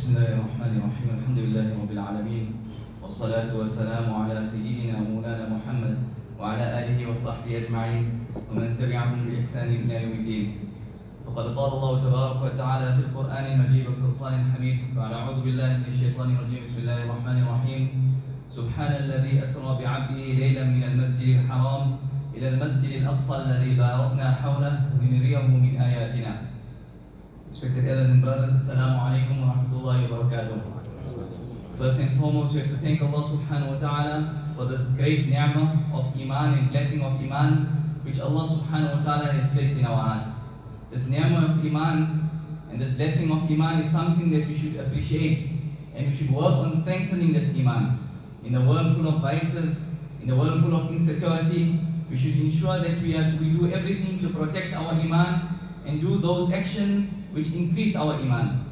بسم الله الرحمن الرحيم الحمد لله رب العالمين والصلاة والسلام على سيدنا مولانا محمد وعلى آله وصحبه أجمعين ومن تبعهم بإحسان إلى يوم الدين. فقد قال الله تبارك وتعالى في القرآن المجيد والفرقان الحميد بعد أعوذ بالله من الشيطان الرجيم بسم الله الرحمن الرحيم سبحان الذي أسرى بعبده ليلا من المسجد الحرام إلى المسجد الأقصى الذي باركنا حوله لنريه من آياتنا. Respected elders and brothers, Assalamu alaikum wa rahmatullahi wa barakatuh. First and foremost, we have to thank Allah subhanahu wa ta'ala for this great ni'mah of iman and blessing of iman which Allah subhanahu wa ta'ala has placed in our hearts. This ni'mah of iman and this blessing of iman is something that we should appreciate and we should work on strengthening this iman. In a world full of vices, in a world full of insecurity, we should ensure that we do everything to protect our iman and do those actions which increase our iman.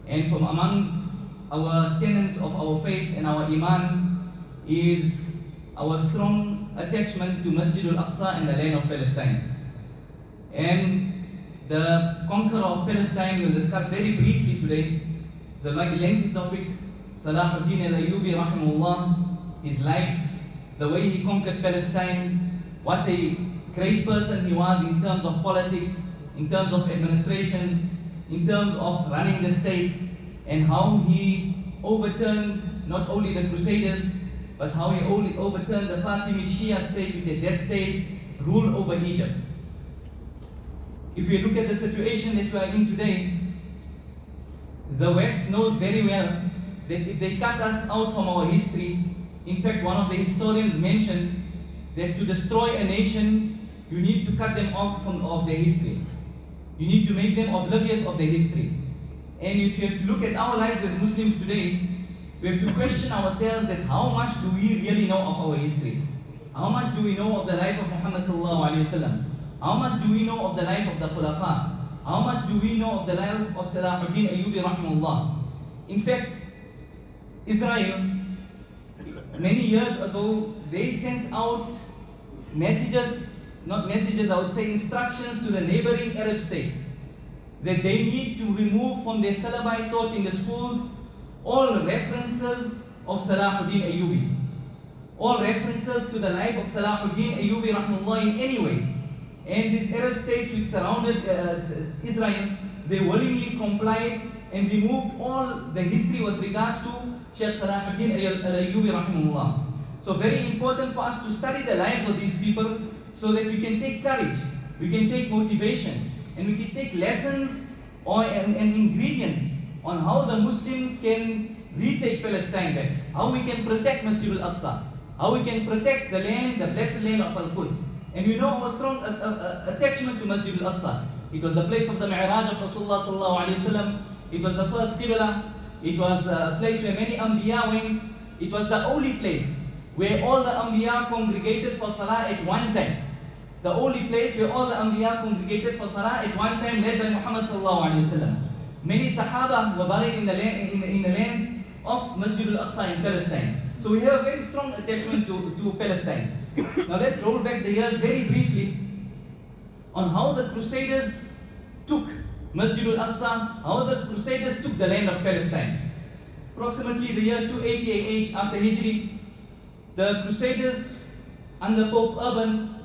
And from amongst our tenets of our faith and our iman is our strong attachment to Masjid-ud-Duha and the land of Palestine. And the conqueror of Palestine we'll discuss very briefly today. It's a lengthy topic. Salahuddin Ayubi rahimahullah, his life, the way he conquered Palestine, what a great person he was in terms of politics, in terms of administration, in terms of running the state, and how he overturned not only the Crusaders, but how he only overturned the Fatimid Shia state, which at that state ruled over Egypt. If we look at the situation that we are in today, the West knows very well that if they cut us out from our history, in fact one of the historians mentioned that to destroy a nation, you need to cut them out of their history. You need to make them oblivious of their history. And if you have to look at our lives as Muslims today, we have to question ourselves that how much do we really know of our history? How much do we know of the life of Muhammad sallallahu alaihi wasallam? How much do we know of the life of the Khulafa? How much do we know of the life of Salahuddin Ayubi rahimahullah? In fact, Israel, many years ago, they sent out messages, not messages, I would say instructions to the neighboring Arab states that they need to remove from their syllabi taught in the schools all references of Salahuddin Ayubi, all references to the life of Salahuddin Ayubi rahimahullah in any way. And these Arab states which surrounded Israel, they willingly complied and removed all the history with regards to Sheikh Salahuddin Ayubi rahimahullah. So very important for us to study the lives of these people so that we can take courage, we can take motivation, and we can take lessons and ingredients on how the Muslims can retake Palestine back, how we can protect Masjid-ud-Duha, how we can protect the land, the blessed land of Al-Quds. And we know our strong attachment to Masjid-ud-Duha. It was the place of the Mi'raj of Rasulullah sallallahu alaihi wasallam. It was the first Qibla. It was a place where many Anbiya went. It was the only place where all the Anbiya congregated for Salah at one time. The only place where all the Anbiya congregated for Salah at one time, led by Muhammad sallallahu alaihi wasallam. Many Sahaba were buried in the lands of Masjid-ud-Duha in Palestine. So we have a very strong attachment to Palestine. Now let's roll back the years very briefly on how the Crusaders took Masjid-ud-Duha, how the Crusaders took the land of Palestine. Approximately the year 280 AH after Hijri, the Crusaders under Pope Urban,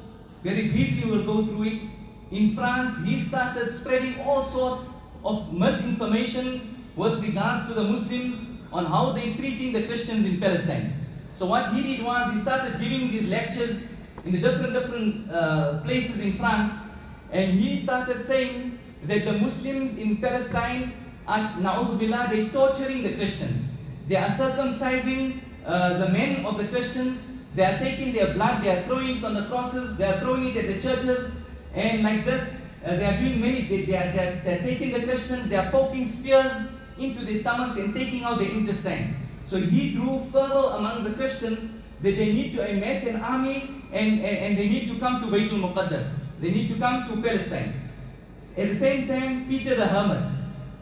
very briefly we'll go through it. In France, he started spreading all sorts of misinformation with regards to the Muslims on how they're treating the Christians in Palestine. So what he did was he started giving these lectures in the different places in France, and he started saying that the Muslims in Palestine are, na'udhu billah, they're torturing the Christians. They are circumcising the men of the Christians. They are taking their blood, they are throwing it on the crosses, they are throwing it at the churches, and like this, they are doing many, they are taking the Christians, they are poking spears into their stomachs and taking out their intestines. So he drew further amongst the Christians that they need to amass an army and they need to come to Baytul Muqaddas. They need to come to Palestine. At the same time, Peter the Hermit,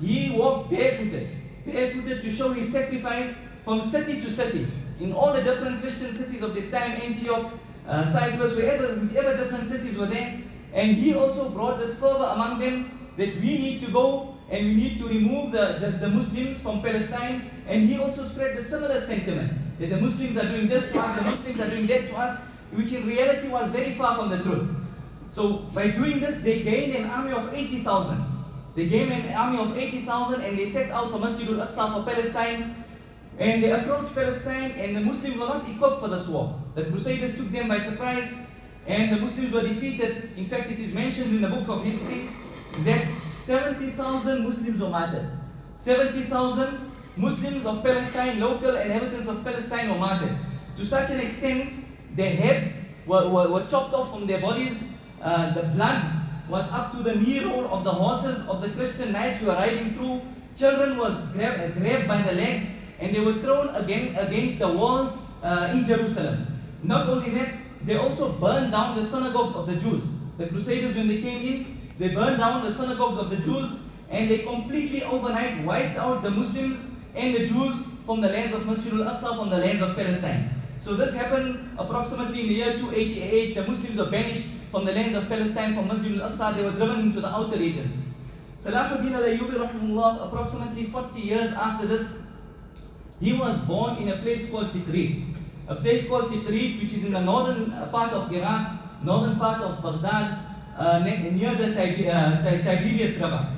he walked barefooted to show his sacrifice from city to city. In all the different Christian cities of the time, Antioch, Cyprus, whichever different cities were there. And he also brought this fervor among them that we need to go and we need to remove the Muslims from Palestine. And he also spread the similar sentiment that the Muslims are doing this to us, the Muslims are doing that to us, which in reality was very far from the truth. So by doing this, they gained an army of 80,000. They gained an army of 80,000 and they set out for Masjid-ud-Duha for Palestine. And they approached Palestine, and the Muslims were not equipped for this war. The Crusaders took them by surprise, and the Muslims were defeated. In fact, it is mentioned in the book of history that 70,000 Muslims were martyred. 70,000 Muslims of Palestine, local inhabitants of Palestine, were martyred. To such an extent, their heads were chopped off from their bodies. The blood was up to the knee roll of the horses of the Christian knights who were riding through. Children were grabbed by the legs, and they were thrown against the walls in Jerusalem. Not only that, they also burned down the synagogues of the Jews. The Crusaders, when they came in, they burned down the synagogues of the Jews, and they completely overnight wiped out the Muslims and the Jews from the lands of Masjid-ud-Duha, from the lands of Palestine. So this happened approximately in the year 288. The Muslims were banished from the lands of Palestine, from Masjid-ud-Duha. They were driven into the outer regions. Salahuddin al-Ayubi rahimahullah, approximately 40 years after this, he was born in a place called Tikrit. A place called Tikrit, which is in the northern part of Iraq, northern part of Baghdad, near the Tiberias River.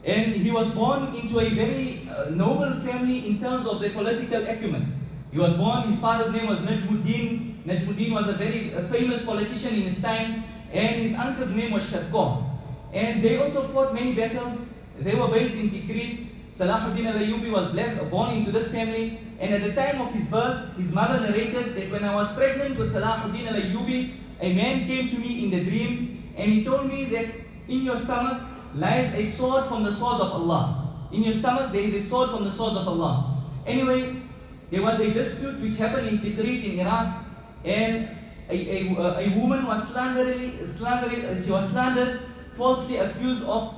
And he was born into a very noble family in terms of their political acumen. He was born, his father's name was Najmuddin. Najmuddin was a very famous politician in his time, and his uncle's name was Sharqah. And they also fought many battles. They were based in Tikrit. Salahuddin al-Ayubi was born into this family, and at the time of his birth, his mother narrated that when I was pregnant with Salahuddin al-Ayubi, a man came to me in the dream, and he told me that in your stomach lies a sword from the swords of Allah. In your stomach there is a sword from the swords of Allah. Anyway, there was a dispute which happened in Tikrit in Iraq, and a woman was slandered, falsely accused of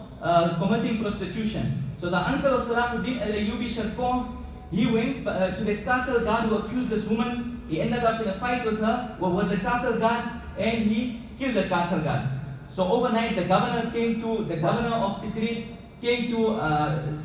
committing prostitution. So the uncle of Salahuddin al-Ayubi, Sharqah, he went to the castle guard who accused this woman. He ended up in a fight with her, with the castle guard, and he killed the castle guard. So overnight, the governor of Tikrit came to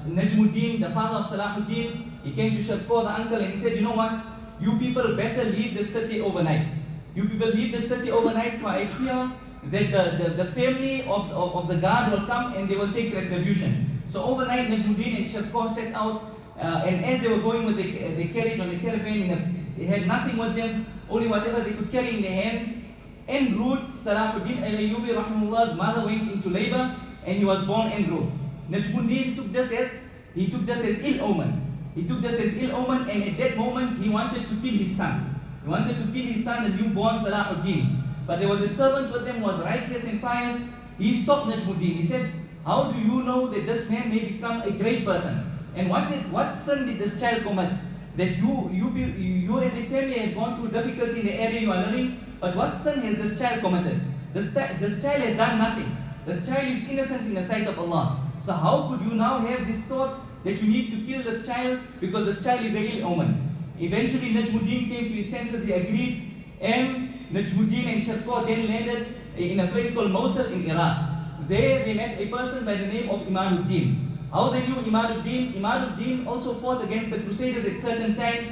Najmuddin, the father of Salahuddin. He came to Sharqah, the uncle, and he said, you know what? You people better leave the city overnight. You people leave the city overnight, for I fear that the family of the guard will come and they will take retribution. So overnight, Najmuddin and Sharqah set out, and as they were going with the carriage on the caravan, they had nothing with them, only whatever they could carry in their hands. En route, Salahuddin al-Ayubi rahmahullah's mother went into labor, and he was born en route. Najmuddin took this as ill omen. He took this as ill omen, and at that moment he wanted to kill his son. He wanted to kill his son, the newborn Salahuddin. But there was a servant with him who was righteous and pious. He stopped Najmuddin. He said, how do you know that this man may become a great person? And what sin did this child commit? That you as a family have gone through difficulty in the area you are living, but what sin has this child committed? This child has done nothing. This child is innocent in the sight of Allah. So how could you now have these thoughts that you need to kill this child because this child is a ill omen? Eventually Najmuddin came to his senses, he agreed, and Najmuddin and Sharqah then landed in a place called Mosul in Iraq. There they met a person by the name of Imaduddin. How they knew Imaduddin? Imaduddin also fought against the Crusaders at certain times,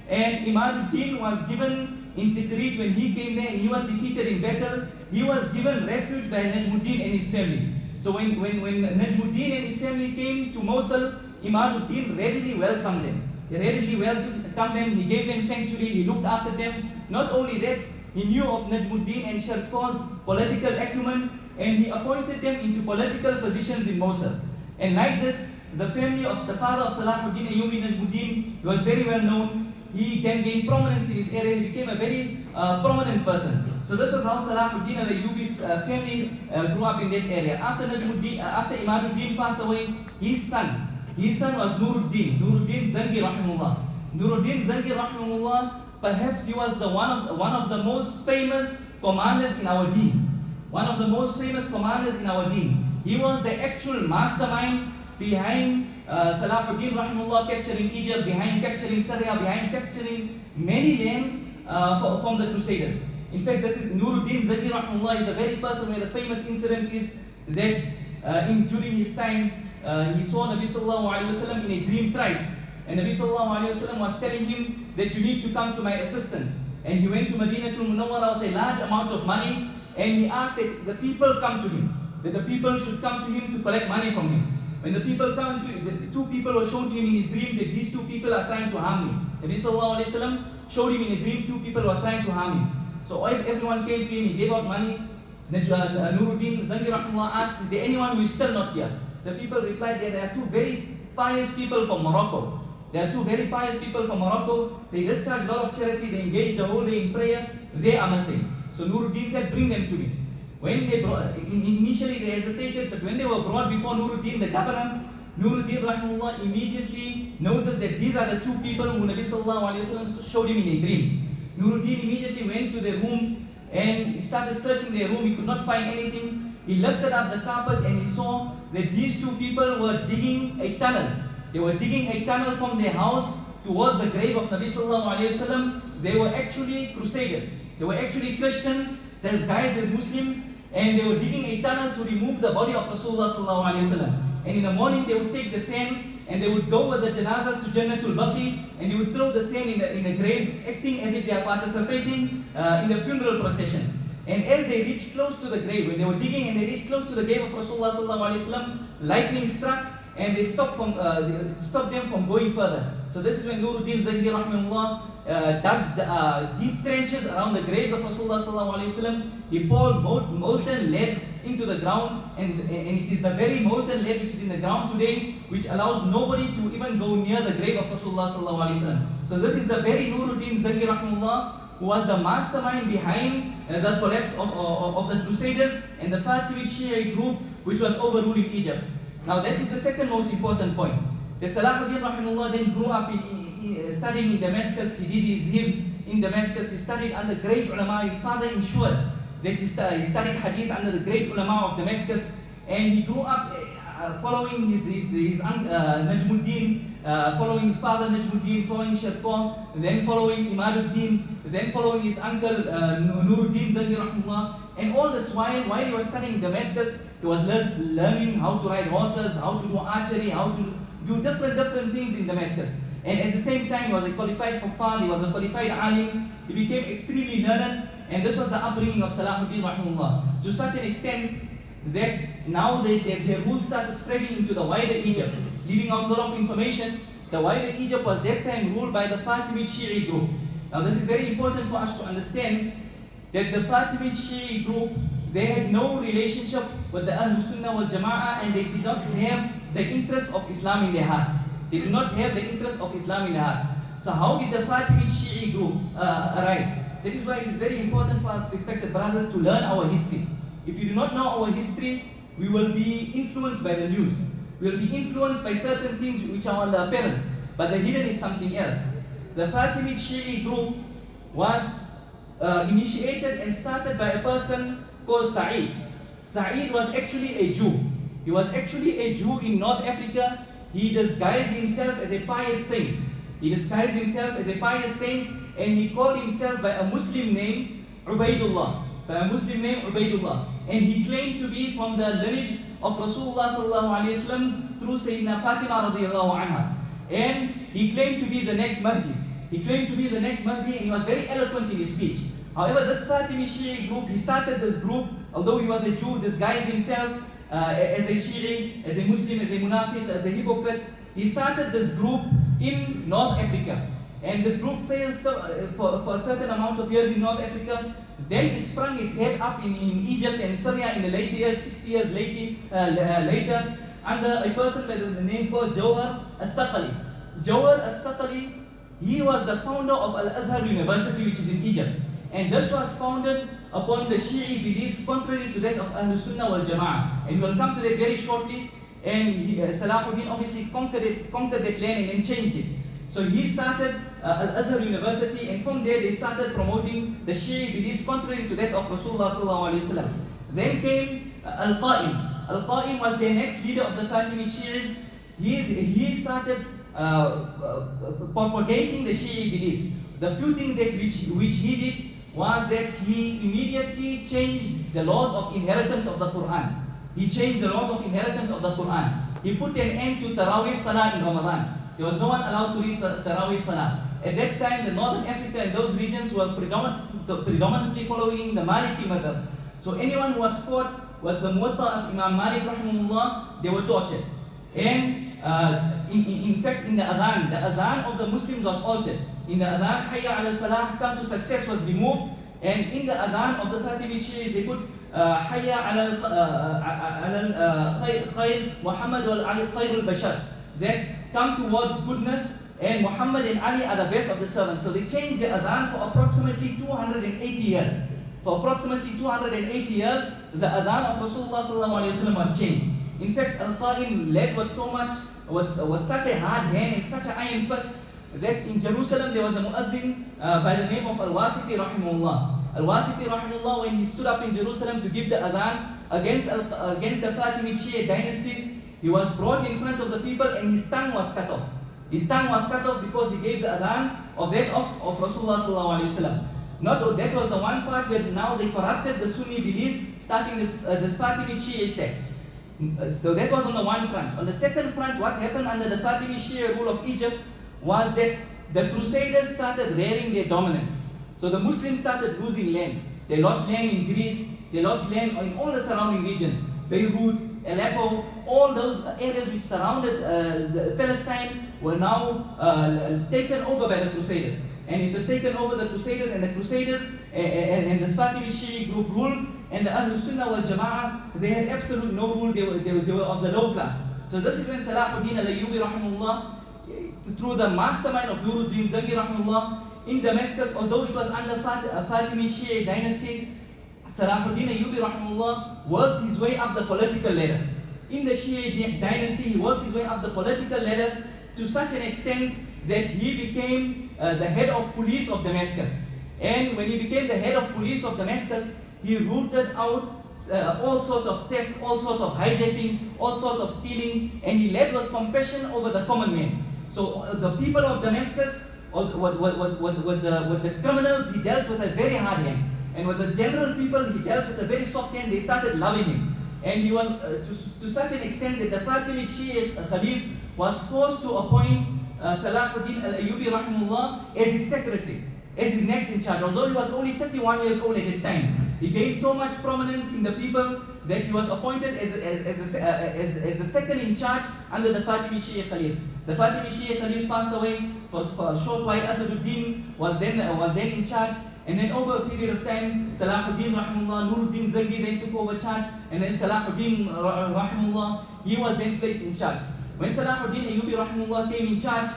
and Imaduddin was given in Tikrit when he came there and he was defeated in battle. He was given refuge by Najmuddin and his family. So when Najmuddin and his family came to Mosul, Imaduddin readily welcomed them. He readily welcomed them, he gave them sanctuary, he looked after them. Not only that, he knew of Najmuddin and Sharqah's political acumen, and he appointed them into political positions in Mosul. And like this, the family of the father of Salahuddin Ayubi, Najmuddin, he was very well known. He then gained prominence in his area. He became a very prominent person. So this was how Salahuddin al-Ayubi's family grew up in that area. After Imaduddin passed away, his son was Nuruddin Zangi rahimahullah. Nuruddin Zangi rahimahullah, perhaps he was one of the most famous commanders in our deen. One of the most famous commanders in our deen. He was the actual mastermind behind Salahuddin rahimahullah capturing Egypt, behind capturing Syria, behind capturing many lands from the Crusaders. In fact, this is Nuruddin Zangi rahimahullah is the very person where the famous incident is that during his time, he saw Nabi sallallahu alaihi wasallam in a dream thrice. And Nabi sallallahu alaihi wasallam was telling him that you need to come to my assistance. And he went to Madinatul Munawwara with a large amount of money, and he asked that the people come to him, that the people should come to him to collect money from him. When the people come to the two people were shown to him in his dream that these two people are trying to harm me. Nabi sallallahu alaihi wasallam showed him in a dream two people who are trying to harm him. So everyone came to him, he gave out money. Nuruddin Zangi Rahimahullah asked, is there anyone who is still not here? The people replied that there are two very pious people from Morocco. There are two very pious people from Morocco. They discharge a lot of charity, they engage the whole day in prayer. They are missing. So Nuruddin said, bring them to me. When they brought, initially they hesitated, but when they were brought before Nuruddin, the governor, Nuruddin Rahimahullah immediately noticed that these are the two people who Nabi sallallahu alaihi wasallam showed him in a dream. Nuruddin immediately went to their room and he started searching their room. He could not find anything. He lifted up the carpet and he saw that these two people were digging a tunnel. They were digging a tunnel from their house towards the grave of Nabi sallallahu alaihi wasallam. They were actually crusaders. They were actually Christians. There's guys, there's Muslims, and they were digging a tunnel to remove the body of Rasulullah sallallahu alaihi wasallam. And in the morning they would take the sand and they would go with the janazas to Jannatul Baqi, and they would throw the sand in the graves, acting as if they are participating in the funeral processions. And as they reached close to the grave, when they were digging and they reached close to the grave of Rasulullah sallallahu alaihi wasallam, lightning struck and they stopped them from going further. So this is when Nuruddin Zangi Rahimahullah dug deep trenches around the graves of Rasulullah sallallahu alaihi wasallam. He poured molten lead into the ground, and it is the very molten lead which is in the ground today which allows nobody to even go near the grave of Rasulullah sallallahu alaihi wasallam. So that is the very Nuruddin Zangi Rahimahullah who was the mastermind behind the collapse of the Crusaders and the Fatimid Shia group which was overruling Egypt. Now that is the second most important point. That Salahuddin Rahimahullah then grew up studying in Damascus. He did his hifz in Damascus. He studied under great ulama. His father ensured that he studied hadith under the great ulama of Damascus, and he grew up following his Najmuddin, following his father Najmuddin, following Sharqah, then following Imaduddin, then following his uncle Nuruddin Zangi Rahimahullah. And all this while he was studying in Damascus, he was learning how to ride horses, how to do archery, how to do different things in Damascus. And at the same time, he was a qualified Huffaz, he was a qualified alim, he became extremely learned, and this was the upbringing of Salahuddin Rahimahullah, to such an extent that now their rule started spreading into the wider Egypt, leaving out a lot of information. The wider Egypt was that time ruled by the Fatimid Shia group. Now this is very important for us to understand that the Fatimid Shia group, they had no relationship with the Ahlul Sunnah wal Jama'ah, and they did not have the interest of Islam in their hearts. They did not have the interest of Islam in their hearts. So how did the Fatimid Shia group arise? That is why it is very important for us, respected brothers, to learn our history. If you do not know our history, we will be influenced by the news. We will be influenced by certain things which are apparent, but the hidden is something else. The Fatimid Shia group was initiated and started by a person called Sa'id. Sa'id was actually a Jew. He was actually a Jew in North Africa. He disguised himself as a pious saint. And he called himself by a Muslim name, Ubaidullah. And he claimed to be from the lineage of Rasulullah sallallahu alaihi wasallam through Sayyidina Fatima radiallahu anha. And he claimed to be the next Mahdi. And he was very eloquent in his speech. However, this Fatimid Shia group, he started this group, although he was a Jew, disguised himself as a Shi'i, as a Muslim, as a Munafiq, as a hypocrite. He started this group in North Africa. And this group failed for a certain amount of years in North Africa. Then it sprung its head up in Egypt and Syria in the later years, 60 years later, under a person by the name called Jawhar al-Saqali. Jawhar al-Saqali, he was the founder of Al-Azhar University, which is in Egypt. And this was founded upon the Shi'i beliefs contrary to that of Ahlul Sunnah wal Jama'ah. And we'll come to that very shortly. And Salahuddin obviously conquered that land and then changed it. So he started Al-Azhar University, and from there they started promoting the Shi'i beliefs contrary to that of Rasulullah sallallahu alaihi wasallam. Then came Al-Qa'im. Al-Qa'im was the next leader of the Fatimid Shi'is. He started propagating the Shi'i beliefs. The few things that which he did was that he immediately changed the laws of inheritance of the Quran. he changed the laws of inheritance of the Quran. He put an end to Taraweeh Salah in Ramadan. There was no one allowed to read Taraweeh Salah. At that time, the Northern Africa and those regions were predominantly following the Maliki madhab. So anyone who was caught with the Muwatta of Imam Malik rahimahullah, they were tortured. And in fact, in the adhan of the Muslims was altered. In the adhan, Hayya al-Falah, come to success, was removed. And in the adhan of the Fatimid Shi'is, they put Hayya al-Khayr, Muhammad wal-Ali Khayr al-Bashar, that come towards goodness, and Muhammad and Ali are the best of the servants. So they changed the adhan for approximately 280 years. For approximately 280 years, the adhan of Rasulullah sallallahu alaihi wasallam was changed. In fact, Al-Ta'im led with such a hard hand and such an iron fist that in Jerusalem there was a muazzin by the name of Al-Wasiti rahimahullah. Al-Wasiti rahimahullah, when he stood up in Jerusalem to give the adhan against the Fatimid Shia dynasty, he was brought in front of the people and his tongue was cut off. His tongue was cut off because he gave the adhan of Rasulullah sallallahu alaihi wasallam. That was the one part where now they corrupted the Sunni beliefs, starting this Fatimid Shia sect. So that was on the one front. On the second front, what happened under the Fatimid Shia rule of Egypt was that the Crusaders started rearing their dominance. So the Muslims started losing land. They lost land in Greece, they lost land in all the surrounding regions. Beirut, Aleppo, all those areas which surrounded Palestine were now taken over by the Crusaders. And it was taken over the Crusaders, and the Crusaders and the Fatimid Shia group ruled, and the Ahlul Sunnah wal Jama'ah, they had absolute no rule, they were of the low class. So this is when Salahuddin al-Ayubi rahimahullah, through the mastermind of Nuruddin Zangi rahimahullah, in Damascus, although it was under Fatimid Shia dynasty, Salahuddin al-Ayubi rahimahullah worked his way up the political ladder. In the Shia dynasty, he worked his way up the political ladder to such an extent that he became the head of police of Damascus. And when he became the head of police of Damascus, he rooted out all sorts of theft, all sorts of hijacking, all sorts of stealing, and he led with compassion over the common man. So the people of Damascus, with the criminals, he dealt with a very hard hand. And with the general people, he dealt with a very soft hand. They started loving him. And he was to such an extent that the Fatimid Shia Khalif was forced to appoint Salahuddin al-Ayubi rahimahullah as his secretary, as his next in charge. Although he was only 31 years old at that time, he gained so much prominence in the people that he was appointed as the second in charge under the Fatimid Shia Khalif. The Fatimid Shia Khalif passed away for a short while. Asaduddin was then in charge. And then over a period of time, Salahuddin rahimahullah, Nuruddin Zangi then took over charge, and then Salahuddin rahimahullah, he was then placed in charge. When Salahuddin Ayubi rahimahullah came in charge,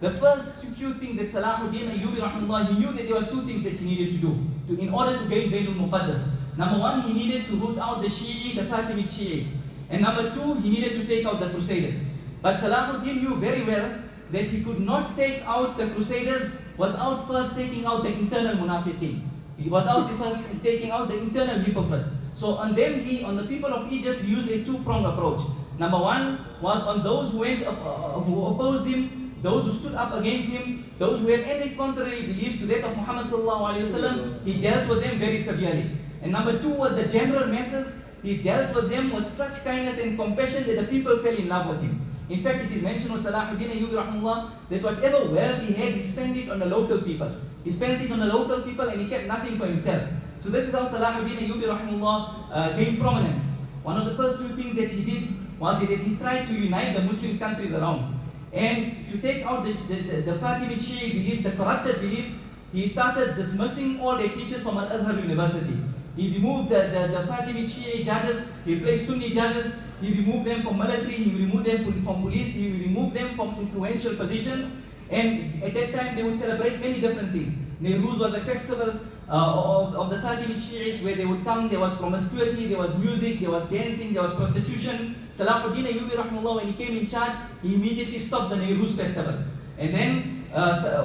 the first few things that Salahuddin Ayubi rahimahullah, he knew that there was two things that he needed to do in order to gain Baytul Muqaddas. Number one, he needed to root out the Shi'i, the Fatimid Shi'is. And number two, he needed to take out the Crusaders. But Salahuddin knew very well that he could not take out the Crusaders without first taking out the internal munafiqeen, without first taking out the internal hypocrites. So on the people of Egypt, he used a two-pronged approach. Number one was on those who opposed him, those who stood up against him, those who had any contrary beliefs to that of Muhammad sallallahu alaihi wasallam. He dealt with them very severely. And number two was the general masses. He dealt with them with such kindness and compassion that the people fell in love with him. In fact, it is mentioned with Salahuddin Ayubi rahimahullah that whatever wealth he had, he spent it on the local people. He spent it on the local people and he kept nothing for himself. So this is how Salahuddin Ayubi rahimahullah gained prominence. One of the first few things that he did was that he tried to unite the Muslim countries around. And to take out the Fatimid Shia beliefs, the corrupted beliefs, he started dismissing all their teachers from Al-Azhar University. He removed the Fatimid Shia judges, he replaced Sunni judges, he removed them from military, he removed them from police, he removed them from influential positions. And at that time they would celebrate many different things. Nehru's was a festival of the Fatimid Shi'is where they would come, there was promiscuity, there was music, there was dancing, there was prostitution. Salahuddin Ayubi rahimahullah, when he came in charge, he immediately stopped the Nehru's festival. And then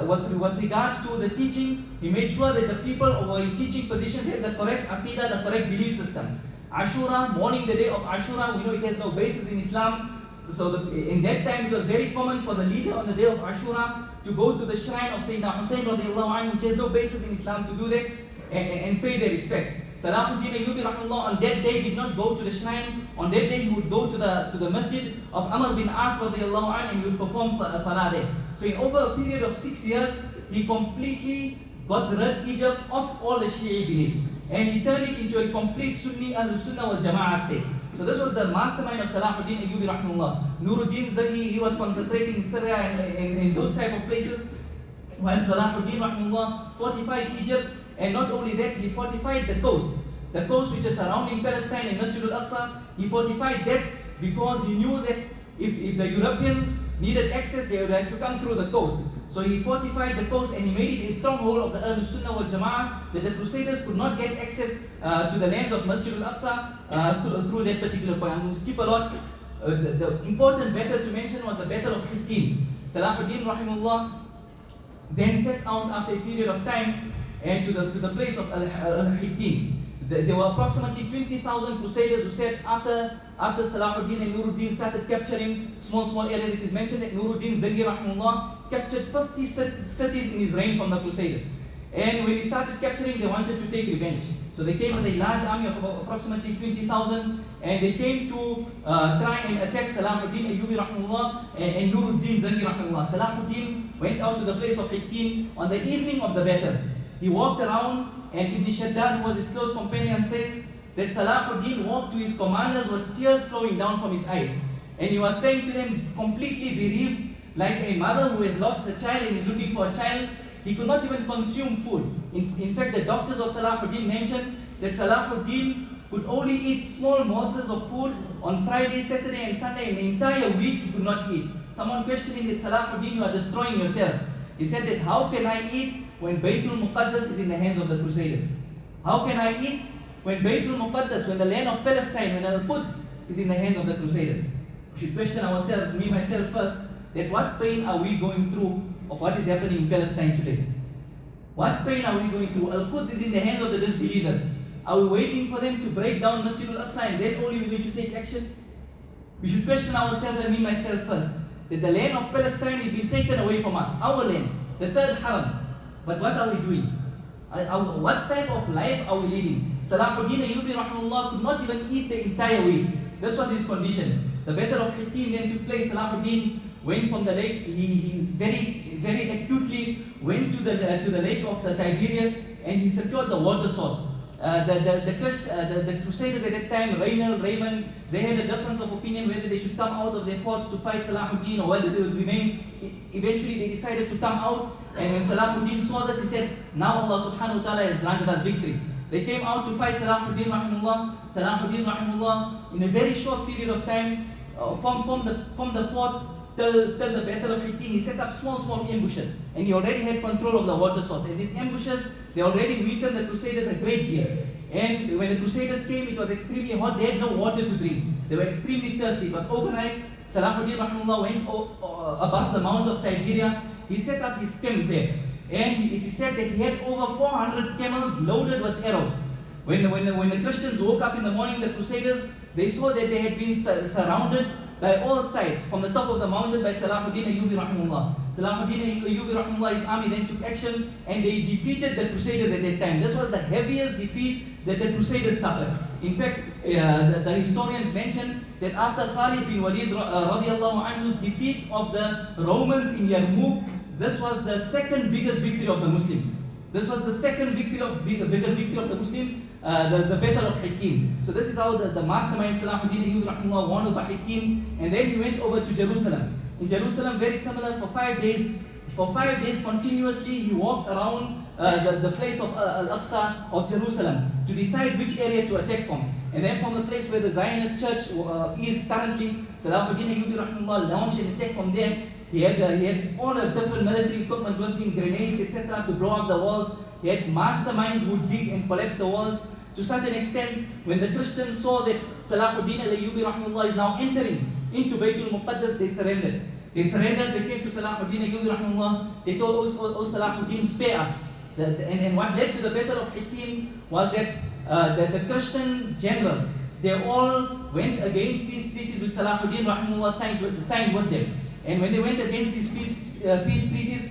with regards to the teaching, he made sure that the people who were in teaching positions had the correct aqidah, the correct belief system. Ashura, mourning the day of Ashura, we know it has no basis in Islam. So in that time it was very common for the leader on the day of Ashura to go to the shrine of Sayyidina Hussein radiallahu anhu, which has no basis in Islam, to do that and pay their respect. Salahuddin Ayubi rahimahullah on that day did not go to the shrine. On that day he would go to the masjid of Amr bin As radiallahu anhu, and he would perform salah there. So in over a period of 6 years, he completely got rid Egypt of all the Shia beliefs, and he turned it into a complete Sunni al-Sunnah wal Jama'ah state. So this was the mastermind of Salahuddin Ayubi rahimahullah. Nuruddin Zaghi, he was concentrating in Syria and in those type of places, while Salahuddin rahimahullah fortified Egypt, and not only that, he fortified the coast which is surrounding Palestine and Masjid-ud-Duha. He fortified that because he knew that if the Europeans needed access, they would have to come through the coast. So he fortified the coast and he made it a stronghold of the Ahl-Sunnah wal Jama'ah, that the Crusaders could not get access to the lands of Masjid-ul-Aqsa through that particular point. I'm going to skip a lot. The important battle to mention was the Battle of Hittin. Salahuddin rahimahullah then set out after a period of time and to the place of Hittin. There were approximately 20,000 Crusaders who said after Salahuddin and Nuruddin started capturing small areas, it is mentioned that Nuruddin Zaghi rahimahullah captured 50 cities in his reign from the Crusaders. And when he started capturing, they wanted to take revenge. So they came with a large army of approximately 20,000, and they came to try and attack Salahuddin Ayubi rahimahullah and Nuruddin Zaghi rahimahullah. Salahuddin went out to the place of Hittin on the evening of the battle. He walked around, and Ibn Shaddad, who was his close companion, says that Salahuddin walked to his commanders with tears flowing down from his eyes. And he was saying to them, completely bereaved, like a mother who has lost her child and is looking for a child. He could not even consume food. In fact, the doctors of Salahuddin mentioned that Salahuddin could only eat small morsels of food on Friday, Saturday and Sunday. In the entire week, he could not eat. Someone questioning that, Salahuddin, you are destroying yourself. He said that, how can I eat when Baytul Muqaddas is in the hands of the Crusaders? How can I eat when Baytul Muqaddas, when the land of Palestine, when Al-Quds is in the hands of the Crusaders? We should question ourselves, me myself first, that what pain are we going through of what is happening in Palestine today? What pain are we going through? Al-Quds is in the hands of the disbelievers. Are we waiting for them to break down Masjid-ul-Aqsa and then only we're going to take action? We should question ourselves, and me myself first, that the land of Palestine is being taken away from us, our land, the third haram. But what are we doing? What type of life are we leading? Salahuddin Ayubi rahimahullah could not even eat the entire week. This was his condition. The Battle of Hittin then took place. Salahuddin went from the lake. He very acutely went to the lake of the Tiberias, and he secured the water source. The Crusaders at that time, Raymond, they had a difference of opinion whether they should come out of their forts to fight Salahuddin or whether they would remain. Eventually they decided to come out, and when Salahuddin saw this, he said, now Allah subhanahu wa ta'ala has granted us victory. They came out to fight Salahuddin rahimahullah. Salahuddin rahimahullah, in a very short period of time, from the forts till the Battle of Hittin, he set up small ambushes, and he already had control of the water source. And these ambushes, they already weakened the Crusaders a great deal. And when the Crusaders came, it was extremely hot. They had no water to drink. They were extremely thirsty. It was overnight. Salahuddin rahimahullah went above the Mount of Tiberia. He set up his camp there. And it is said that he had over 400 camels loaded with arrows. When the Christians woke up in the morning, the Crusaders, they saw that they had been surrounded by all sides, from the top of the mountain, by Salahuddin Ayubi rahimahullah. Salahuddin Ayubi rahimahullah, his army then took action, and they defeated the Crusaders at that time. This was the heaviest defeat that the Crusaders suffered. In fact, the historians mention that after Khalid bin Walid radiallahu anhu's defeat of the Romans in Yarmouk, this was the second biggest victory of the Muslims. This was the second biggest victory of the Muslims, the Battle of Hittin. So this is how the mastermind Salahuddin Ayubi rahimahullah won over Hittin, and then he went over to Jerusalem. In Jerusalem, very similar, for 5 days. For 5 days continuously, he walked around the place of Al-Aqsa of Jerusalem to decide which area to attack from. And then from the place where the Zionist church is currently, Salahuddin Ayubi rahimahullah launched an attack from there. He had all the different military equipment with him, grenades, etc., to blow up the walls. He had masterminds who would dig and collapse the walls, to such an extent when the Christians saw that Salahuddin al-Ayubi rahimahullah is now entering into Baytul Muqaddas, they surrendered. They came to Salahuddin Ayubi rahimahullah. They told, oh Salahuddin, spare us. And what led to the Battle of Hittin was that the Christian generals, they all went against peace treaties with Salahuddin rahimahullah, signed with them. And when they went against these peace treaties,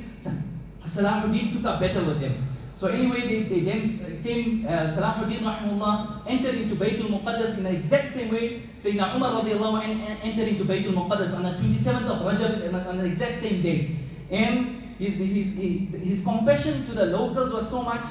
Salahuddin took up battle with them. So anyway, they then came, Salahuddin rahimahullah entered into Baytul Muqaddas in the exact same way Sayyidina Umar radiallahu anh entered into Baytul Muqaddas on the 27th of Rajab on the exact same day. And his compassion to the locals was so much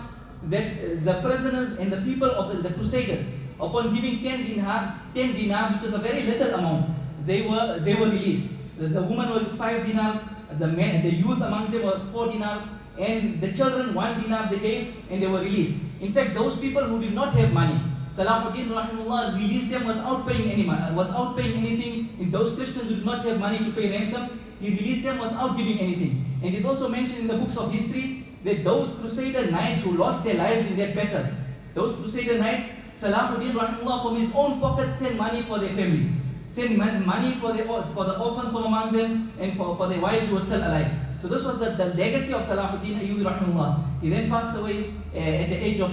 that the prisoners and the people of the Crusaders, upon giving 10 dinars, which was a very little amount, they were released. The woman was 5 dinars, the youth amongst them were 4 dinars, and the children 1 dinar they gave, and they were released. In fact, those people who did not have money, Salahuddin rahimahullah released them without paying anything. In those Christians who did not have money to pay ransom, he released them without giving anything. And it is also mentioned in the books of history that those Crusader knights who lost their lives in that battle, those Crusader knights, Salahuddin rahimahullah from his own pocket sent money for their families, sent money for the orphans from amongst them, and for their wives who were still alive. So this was the legacy of Salahuddin Ayubi rahimahullah. He then passed away at the age of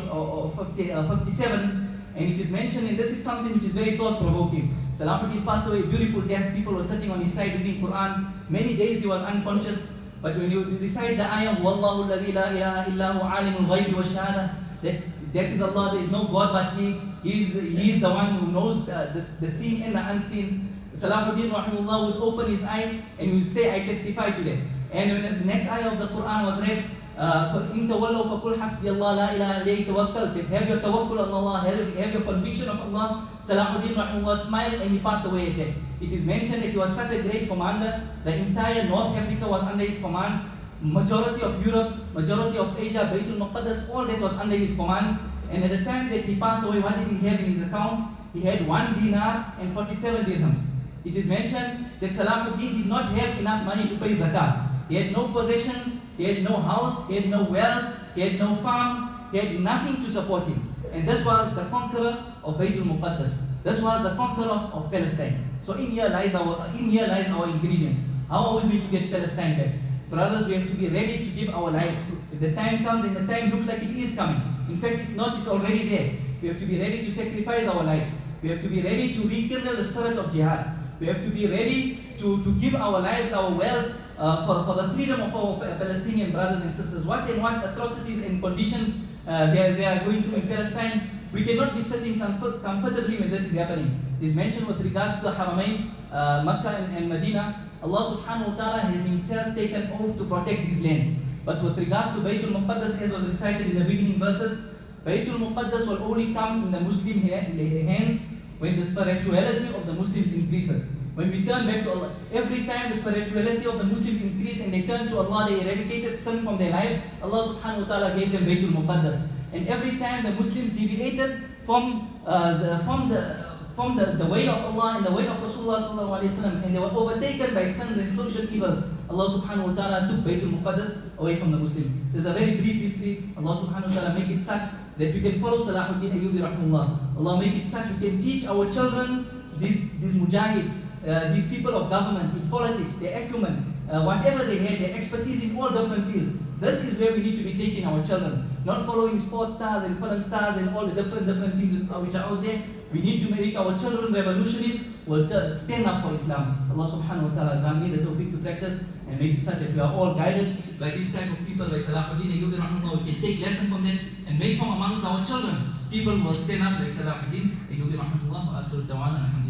57, and it is mentioned, and this is something which is very thought-provoking. Salahuddin passed away a beautiful death. People were sitting on his side reading Quran. Many days he was unconscious. But when you recite the ayah, Wallahu alladhi la ilaha illa hu alimul ghaybi wa shahada, that is Allah, there is no God but He is the one who knows the seen and the unseen. Salahuddin rahimahullah would open his eyes and he would say, I testify to that. And when the next ayah of the Quran was read, فَإِن تَوَلَّوْا فَقُلْ حَسْبِيَ اللَّهُ لَا إِلَهَ إِلَّهُ تَوَكَّلْتُ. Have your tawakkul on Allah, have your conviction of Allah. Salahuddin rahimahullah smiled and he passed away at that. It is mentioned that he was such a great commander, the entire North Africa was under his command, majority of Europe, majority of Asia, Baytul Muqaddas, all that was under his command. And at the time that he passed away, what did he have in his account? He had 1 dinar and 47 dirhams. It is mentioned that Salahuddin did not have enough money to pay zakat. He had no possessions, he had no house, he had no wealth, he had no farms, he had nothing to support him. And this was the conqueror of Baytul Muqaddas. This was the conqueror of Palestine. So in here lies our ingredients. How are we going to get Palestine back? Brothers, we have to be ready to give our lives. If the time comes, and the time looks like it is coming. In fact, if not, it's already there. We have to be ready to sacrifice our lives. We have to be ready to rekindle the spirit of jihad. We have to be ready to give our lives, our wealth, for the freedom of our Palestinian brothers and sisters. What atrocities and conditions they are going through in Palestine. We cannot be sitting comfortably when this is happening. It is mentioned with regards to the Haramain, Makkah and Medina. Allah subhanahu wa ta'ala has himself taken oath to protect these lands. But with regards to Baytul Muqaddas, as was recited in the beginning verses, Baytul Muqaddas will only come in the Muslim hands when the spirituality of the Muslims increases. When we turn back to Allah, every time the spirituality of the Muslims increase and they turn to Allah, they eradicated sin from their life, Allah subhanahu wa ta'ala gave them Baytul Muqaddas. And every time the Muslims deviated from the way of Allah and the way of Rasulullah sallallahu alaihi wasallam, and they were overtaken by sins and social evils, Allah subhanahu wa ta'ala took Baytul Muqaddas away from the Muslims. There's a very brief history. Allah subhanahu wa ta'ala make it such that we can follow Salahuddin Ayubi rahimahullah. Allah make it such we can teach our children these mujahids, these people of government, in politics, their acumen, whatever they had, their expertise in all different fields. This is where we need to be taking our children, not following sports stars and film stars and all the different things which are out there. We need to make our children revolutionaries who will stand up for Islam. Allah subhanahu wa ta'ala grant me the tawfiq to practice and make it such that we are all guided by this type of people, by Salahuddin Ayubi rahimahullah. We can take lesson from them and make from amongst our children people who will stand up like Salahuddin Ayubi rahimahullah. Wa akhiru da'wana.